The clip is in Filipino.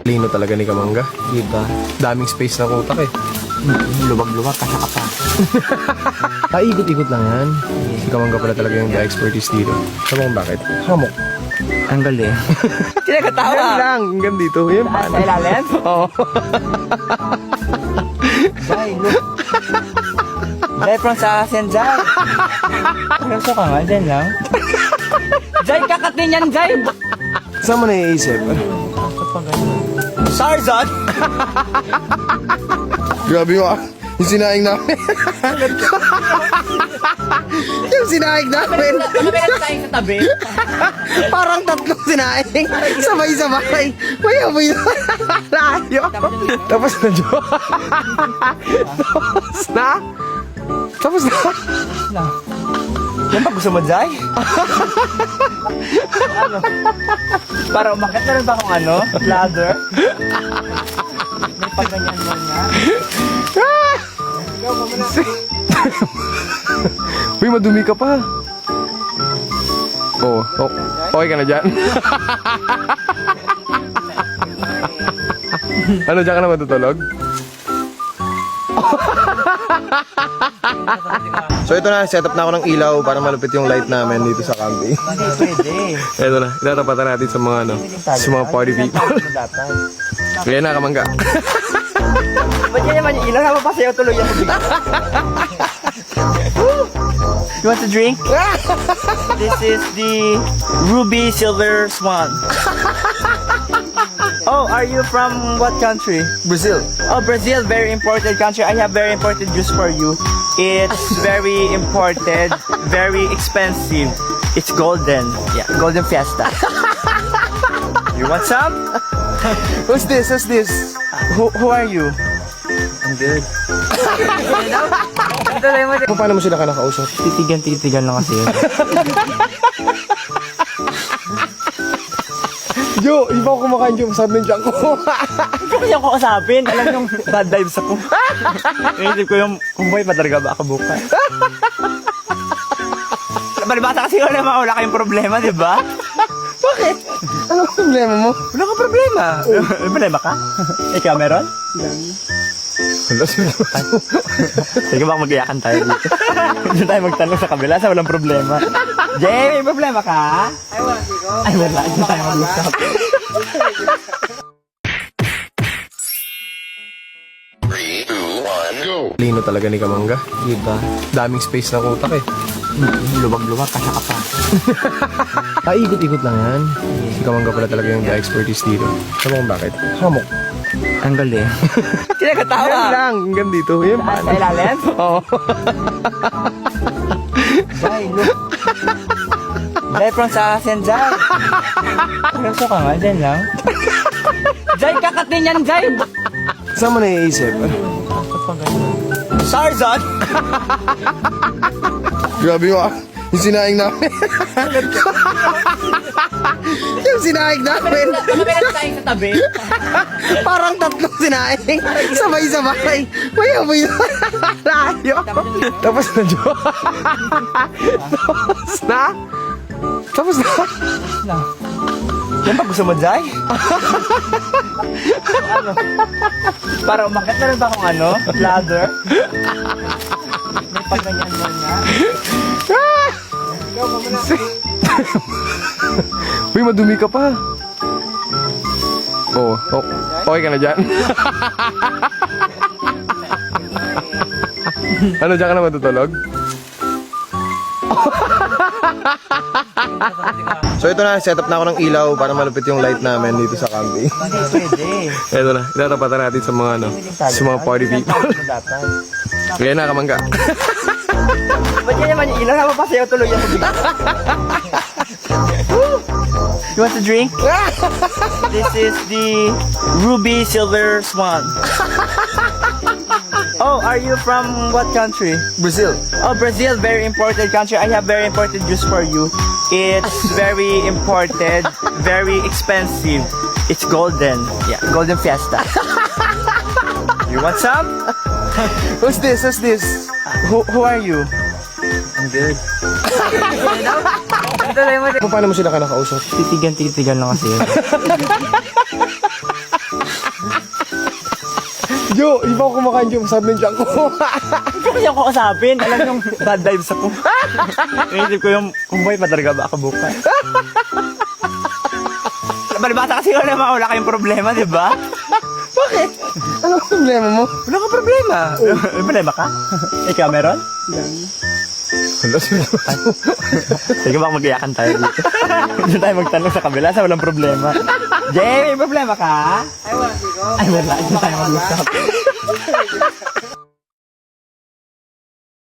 Lino talaga ni Kamangga. Diba? Daming space na utak eh. Lubag-lubag, kasya ka pa. Ikot-ikot lang yan. Si Kamangga pala talaga yung expertise dito. Sabi kung bakit? Hamok. Ang galing. Kinakatawa. Yan lang, hanggang dito. Yan pa. Sa ilalim? Oo. Jai, look. Jai, from sa asin, Jai. Seryoso ka nga, dyan lang. Jai, kakatin yan, Jai. Saan mo naiisip? Sarzan? Grabe mo ah. Yung sinaing namin. Yung sinaing namin. Kami tayo sa tabi. Parang tatlong sinaing. Sabay-sabay. May layo. Tapos na, Jo. Tapos na? Tapos na? Yan ba gusto mo, Jai? Ano? Para umakit na rin ba akong ano? Ladder? May pagganyan mo niya. Ikaw, mamuna. Uy, madumi ka pa. Oo. Oh, okay ka na dyan? Ano, dyan ka na matutulog? So ito na, setup na ako ng ilaw para malupit yung light namin dito sa camping. Pwede. Ito na, itatapatan natin sa mga sa mga party people. Kaya na, Kamangga. Ba't yan naman yung ilaw? Napapasayaw tuloy ako bigla. You want to drink? This is the Ruby Silver Swan. Oh, are you from what country? Brazil. Oh, Brazil, very important country. I have very important juice for you. It's very imported, very expensive. It's golden. Yeah, golden fiesta. You want some? Who's this? Who's this? Who are you? I'm good. Paano mo sila ka nakausap? Titigan lang kasi yun. Jo, iba ko kumakain Jo. Sabi ng ko. Hindi ko siya kausapin. Alam yung bad vibes ako. Naisip ko yung, kumboy, padarga ba ako bukas? Balibasa kasi wala wala kayong problema, di ba? Bakit? Ano problema mo? Wala kang problema. May problema ka? Ikaw meron? Wala sila. Sige ba mag-iyakan tayo dito? Hindi tayo magtanong sa kabila sa walang problema. Jay, may problema ka? Ay, wala. Hindi tayo mag-usap. Lino talaga ni Kamangga. Diba? Daming space na utak eh. Lubag-lubag, kasya ka pa. Ikot-ikot lang yan. Si Kamangga pala talaga yung expertise dito. Sabi kung bakit? Hamok. Ang galing. Kinakatawa. Yan lang, hanggang dito. Yan pa. Sa ilalim? Oo. Jai, look. Jai, from sa asin, Jai. Seryoso ka nga, dyan lang. Jai, kakatin yan, Jai. Saan mo naiisip? Sarzan? Grabe mo ah. Yung sinaing namin. Yung sinaing namin. Kami tayo sa tabi. Parang tatlong sinaing. Sabay-sabay. May layo. Tapos na, Jo. Tapos na? Tapos na? Yan ba gusto mo, Jai? Ano? Para umakit na rin ba akong ano? Ladder? May pagganyan mo niya. Ikaw, mamuna. Uy, madumi ka pa. Oo. Oh, okay ka na dyan? Ano, dyan ka na matutulog? So ito na, setup na ako ng ilaw para malupit yung light namin dito sa camping. Pwede. Ito na, itatapatan natin sa mga sa mga party people. Kaya na, Kamangga. Ba't yan naman yung ilaw? Napapasayaw tuloy ako bigla. You want to drink? This is the Ruby Silver Swan. Oh, are you from what country? Brazil. Oh, Brazil, very important country. I have very important juice for you. It's very imported, very expensive. It's golden. Yeah, golden fiesta. You want some? Who's this? Who's this? Who are you? I'm good. Paano mo sila ka nakausap? Titigan lang kasi yun. Jo, di ba ako kumakain Jo? Masarap ng tiyan ko. Hindi ko siya kausapin. Alam yung bad vibes ako. Naisip ko yung, kumboy, matarga ba ako bukas? Balibasa kasi wala kayong problema, di ba? Bakit? Ano ang problema mo? Wala ka problema. May problema ka? Ikaw meron? Wala, Sige ba mag-iyakan tayo dito? Hindi tayo magtanong sa kabila sa walang problema. Jay, may problema ka? Ay, wala. Ay, wala. Hindi tayo mag-usap.